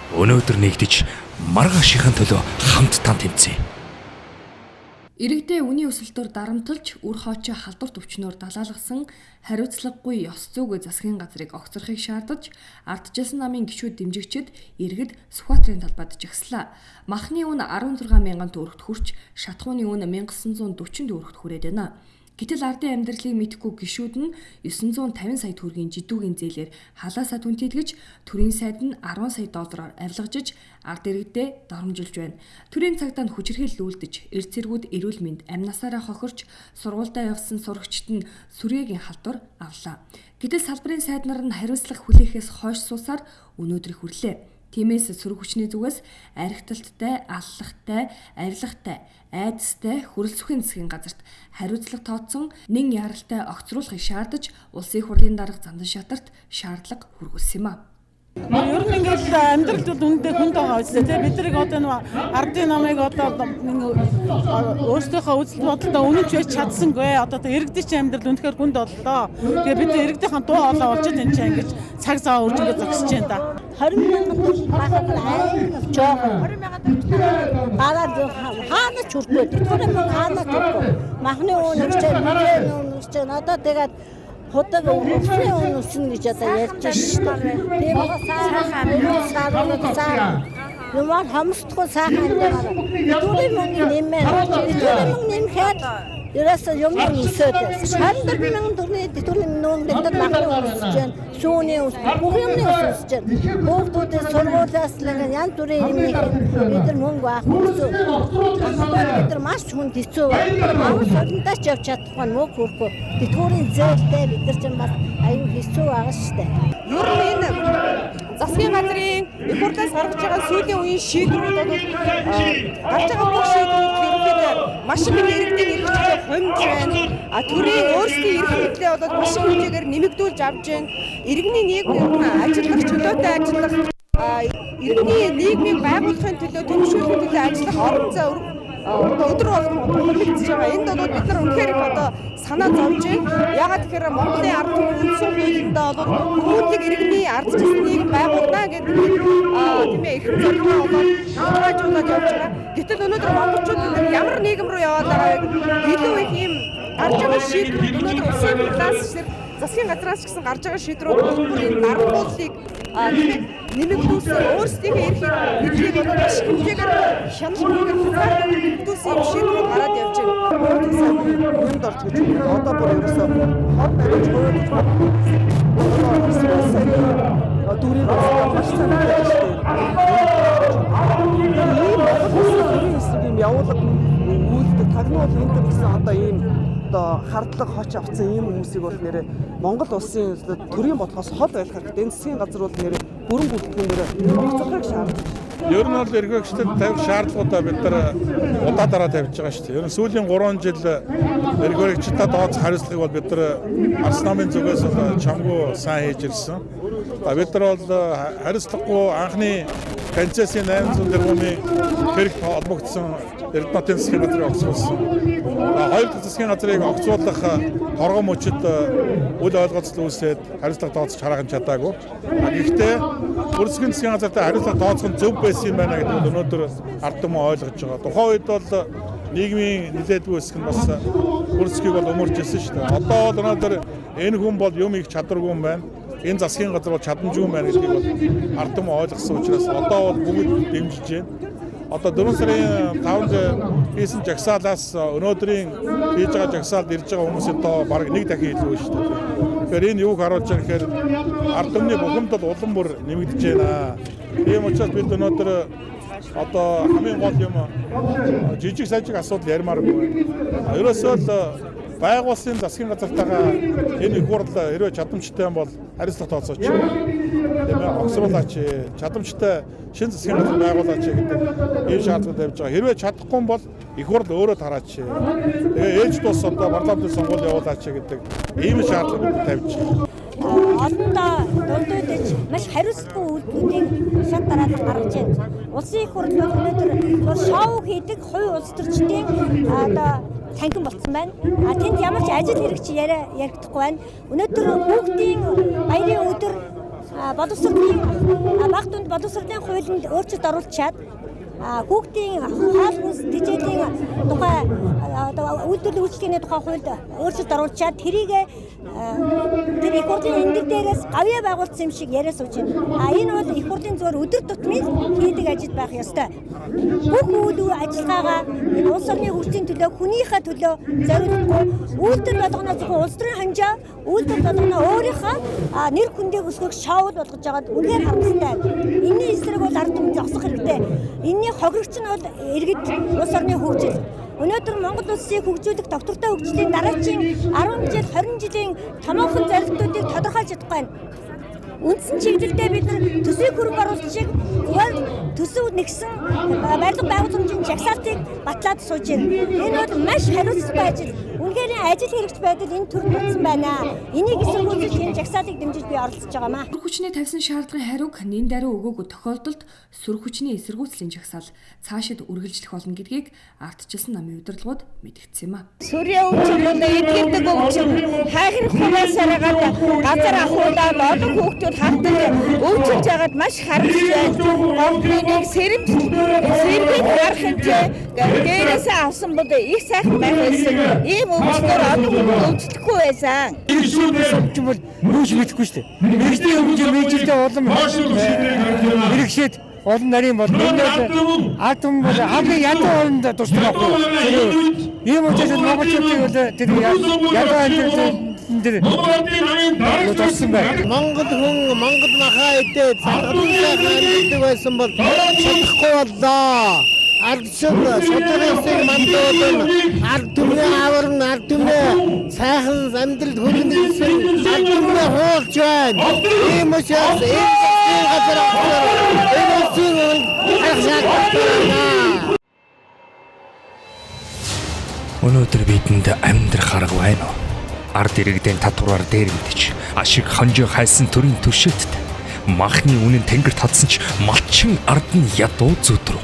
Өнөөдөр нэгдэж маргаашийн төлөө хамтдаа тэмцэе. Иргэдээ үний өсөлтөөр дарамтлж, үр хоочоо халдварт өвчнөөр далаалгасан хариуцлагагүй ёс зүйн засгийн газрыг огцрохыг шаардаж, ардчилсан намын гишүүд дэмжигчид иргэд Сүхбаатарын талбайд жагслаа. Махны үн 16 мянган төгрөгт хүрч, шатхууны үн 1940 төгрөгт хүрээд байна. Гэтэл ардын амьдралыг мэдхгүй гишүүд нь 950 сая төгрөгийн жидүүгийн зээлээр халаасаа түнтэйдгэж, төрийн сайд нь 10 сая доллараар авилгажиж, ард иргэдэд доромжилж байна. Төрийн цагдаа нь хүчирхийлэл үйлдэж, эрд зэргүүд эрүүл мэнд амнасаараа хохирч, сургуультай явсан сурагчид нь сүрээгийн халдвар авлаа. Гэтэл салбарын сайд нар нь хариуцлага хүлээхээс хойш суусаар өнөөдрийг хүрлээ. Тиймээс сөрөг хүчний зүгээс архиталттай, аллагтай, авилгатай, айдастай, хөрөлсөхийн засгийн газарт хариуцлага тооцсон нэн яралтай огцруулахыг шаардаж, улсын их хурлын дарга Зандан шатарт шаардлага хүргүүлсэн юм а. Ер нь ингээд амьдралд үндэ хүнд байгаа үстэй тий бид нарыг одоо нэг ардын намыг одоо өөрсдийнхөө үзэл бодолтой үнэнч байж чадсангүй одоо иргэдийн чинь амьдрал үнэхээр хүнд боллоо. Тэгээ бид иргэдийнхэн дуу хоолой болж энэ чинь ингэж цаг цаа үрж ингэ зогсож байна да. 20 мянган төгрөг байхад айн жоох 20 мянган төгрөг гараад хаана ч хүрхгүй. Тэгэхээр мөн хаана хүрхгүй. Махны үнэ ч одоо тэгээд ходог өвчний үнэсэн гэж одоо ярьж шүү дээ. Тийм сайхан юмар хамсдахгүй сайхан дээр түрийн мөнгө нэмээ. Түрийн мөнгө нэмэхэд ерөөсөө юм өсөд. 22 мянган төгрөгийн нүүн гэдэг махны үнэсэж байна. Сүүний ус, бүх юмны өсөж байна. Хүүхдүүдийн сургуулиас л янз бүрийн юмыг бид нар мөнгө авах гэсэн. Бид нар маш хүнд хэцүү байна. Авах сондооч явж чадахгүй мөнгө хүрхгүй. Тэтгэврийн зээлтэй бид нар чинь бас аюу хэцүү байгаа шүү дээ. Ер нь энэ засгийн газрын их хурлаас гаргаж байгаа сүүлийн үеийн шийдвэрүүд бол гарч байгаа бүх шийдвэрүүд ерөнхийдөө маш их иргэдийн эрхчлөлөөр хомж байна. Төрийн өөрсдийн эрх мэдлээ бол маш их хэмжээгээр нэмэгдүүлж авч байна. Иргэний нийгмийн ажиллах чөлөөтэй ажиллах иргэний нийгмийг байгуулахын төлөө төвшүүлэхин төлөө ажиллах орон зай өдөр болгон хөгжиж байгаа. Энд бол бид нар үнэхээр их одоо санаа зовж байна. Ягаад гэхээр Монголын ард түмэн үндсэн хуулиндаа бол хүмүүдэг иргэний ардчилсан нийгэм байгуулна гэдэг тийм ээ их зорилгоо болоод хуваажуулаад явж байгаа. Гэтэл өнөөдөр монголчууд ямар нийгэм рүү яваад байгааг илүү их юм гарч байгаа шийдвэр өнөөдөр улсын хурлаас засгийн газраас ч гэсэн гарч байгаа шийдвэрүүд бүрийн дарамтлалыг нэмэгдүүлсэн өөрсдийнхөө эрхийг мэдлийг болоод маш хэмжээгээр хяналтыг нэмэгдүүлсэн юм шийдвэрүүд гараад явж байна. Юмд орж гэж одоо бүр ерөөсөө хот барьж хөрөж дүүрийн маш санаатай шүү дээ. Ийм явуулга үйлдэл тагнуул энэ гэсэн одоо ийм одоо хардлага хоч авсан ийм хүмүүсийг бол нэрээ Монгол улсын төрийн бодлогоос хол байх хэрэгтэй. Энэ засгийн газар бол нэрээ бүрэн бүртгэн нэрээ огцохыг шаарддаг. Ер нь бол эрхчлөлд тавих шаардлагуудаа бид нар удаа дараа тавьж байгаа шүү дээ. Ер нь сүүлийн 3 жил эрхчлөлтөд тооцох хариуцлагыг бол бид нар Арс намын зүгээс чамгүй сайн хийж ирсэн. Бид нар бол хариуцлагагүй анхны концессийн 800 тэрбумын хэрэг холбогдсон Эрдэнэтийн засгийн газрыг огцруулсан. Хоёр дахь засгийн газрыг огцруулах торгон мөчөд үл ойлголцол үүсээд хариуцлага тооцож хараахан чадаагүй. Гэхдээ бүрсгийн засгийн газартай хариуцлага тооцох нь зөв байсан юм байна гэдэг өнөөдөр ард түмэн ойлгож байгаа. Тухайн үед бол нийгмийн нэлээдгүй хэсэг нь бас бүрсгийг бол өмөрч ирсэн шүү дээ. Одоо бол өнөөдөр энэ хүн бол юм их чадваргүй юм байна. Энэ засгийн газар бол чадамжгүй юм байна гэдгийг бол ард түмэн ойлгосон учраас одоо бол бүгд дэмжиж байна. Одоо 4 сарын 5-нд хийсэн жагсаалаас өнөөдрийн хийж байгаа жагсаалд ирж байгаа хүмүүсийн тоо бараг 1 дахин илүү шүү дээ. Тэгэхээр энэ юуг харуулж байгаа гэхээр ард түмний бухимдал улам бүр нэмэгдэж байна. Тийм учраас бид өнөөдөр одоо хамгийн гол юм жижиг сажиг асуудал ярмааргүй. Ерөөсөө л байгуулсан засгийн газартайгаа энэ их хурл хэрвээ чадамжтай юм бол хариуцлага тооцооч. Тийм ээ огцруулаач, чадамжтай шинэ засгийн газар байгуулаач гэдэг ийм шаардлага тавьж байгаа. Хэрвээ чадахгүй бол их хурл өөрөө тараач. Тэгээ ээж тус одоо парламентын сонгуул явуулаач гэдэг ийм шаардлага тавьж байгаа. Одондоо дундуудаж маш хариуцлагагүй үйлдэлүүдийг шат дараалал гаргаж байна. Улсын их хурл өнөөдөр шоу хийдэг хувь улс төрчдийн одоо танхим болсон байна. Тэнд ямар ч ажил хэрэгч ярихдаггүй байна. Өнөөдөр хүүхдийн баярын өдөр боловсролын баг дунд боловсролын хуулинд өөрчлөлт оруулчаад хүүхдийн хоол хүнс тэжээлийн тухай үйлдвэрлэлийн үйлчлэгээний тухай хуульд өөрчлөлт оруулчаад тэрийг тэр их хурлын эндэг дээрээс гавьяа байгуулсан юм шиг яриа сууж байна. Энэ бол их хурлын зөвөр өдөр тутмын хийдэг ажил байх ёстой. Бүх үйл ажиллагаагаа энэ улс орны хөгжлийн төлөө, хүнийхээ төлөө зориулахгүй үйлдэл болгоно зөвхөн улс төрийн ханжаа, үйлдэл болгоно өөрийнхөө нэр хүндийг өсгөх шоуд болгож байгаад үнээр харамсалтай. Энийн эсрэг бол ард түмэн зогсох хэрэгтэй. Энийн хохирогч нь бол иргэд улс орны хөгжил. Өнөөдөр Монгол улсыг хөгжүүлэх доктортой хөгжлийн дараагийн 10 жил 20 жилийн томоохон зорилтуудыг тодорхойлж чадахгүй байна. Үндсэн чиглэлдээ бид нар төсвийг хөрөнгө оруулалт шиг төсөв нэгсэн барилга байгууламжийн жагсаалтыг батлаад сууж байна. Энэ бол маш хариуцлагатай ажил. Үнээр ажил хэрэгч байдал энэ төрөнд нутсан байна. Энийг эсэргүүцэж энэ жагсаалтыг дэмжиж би оролцож байгаамаа. Сүрх хүчний тавьсан шаардлагын хариуг нэн даруй өгөөгүй тохиолдолд сүрх хүчний эсэргүүцлийн жагсаал цаашид үргэлжлэх болно гэдгийг ардчилсан намын удирдлагууд мэдгдсэн юм а. Сүрийн өвчин бол эдгэрдэг өвчин. Хайхын хугацаараагаад газар ахуулаад олон хүүхдүүд хатдаг өвчилж байгаад маш харамсалтай. Гомдныг сэрбэд харах хэмжээ дээрээсээ авсан бол их сайхан байх байсан. Ийм өвчнөр олон хүүхд өвчлөхгүй байсан. Өвчин бол юуж мэдэхгүй шүү дээ. Мэргэжлийн өвчин мэйжилтэй улам хэрэгшээд олон нарийн бол ард түмэн бол хамгийн ядуу оронд тусдаг байхгүй. Ийм учраас монголчуудын бол тэр ядуу энэ туссан байна. Монгол хүн Монгол махаа идээд цагааттай амьддаг байсан бол чадахгүй боллоо. Ардчил содрогсыг мандуулан ард түмний аварн ард түмний сайхан амьдралд хүргэсэн ард түмний хуульч байна. Ийм учраас энэ газар Өнөөдөр бидэнд амьдрах арга байна уу? Ард иргэдийн татвараар дээр мэдэж ашиг хонжоо хайсан төрийн төшөөттэй махны үнэн тэнгэр татсан ч малчин ард нь ядуу зүдрүү.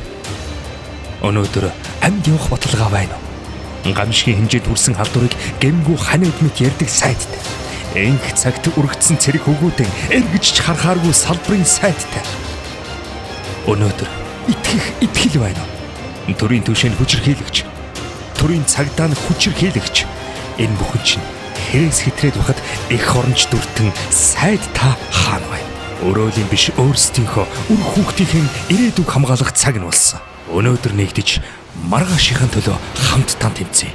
Өнөөдөр амьд явах баталгаа байна уу? Гамшигын хэмжээд хүрсэн халдварыг гэмгүй хань өдмөд ярддаг сайдтай. Энх цагт үргэлжсэн цэрэг хөвгүүдэн эргэж ч харахааргүй салбарын сайдтай. Өнөөдөр итгэл байна уу? Төрийн түвшинд хүчирхийлэгч, төрийн цагдаа нь хүчирхийлэгч. Энэ бүхэн чинь хэрээс хэтрээд байхад их оронч дүртэн сайд та хаана байна? Өрөөлийн биш өөрсдийнхөө үр хүүхдийн ирээдүг хамгаалах цаг нь болсон. Өнөөдөр нэгдэж маргаашийн төлөө хамтдаа тэмцэе.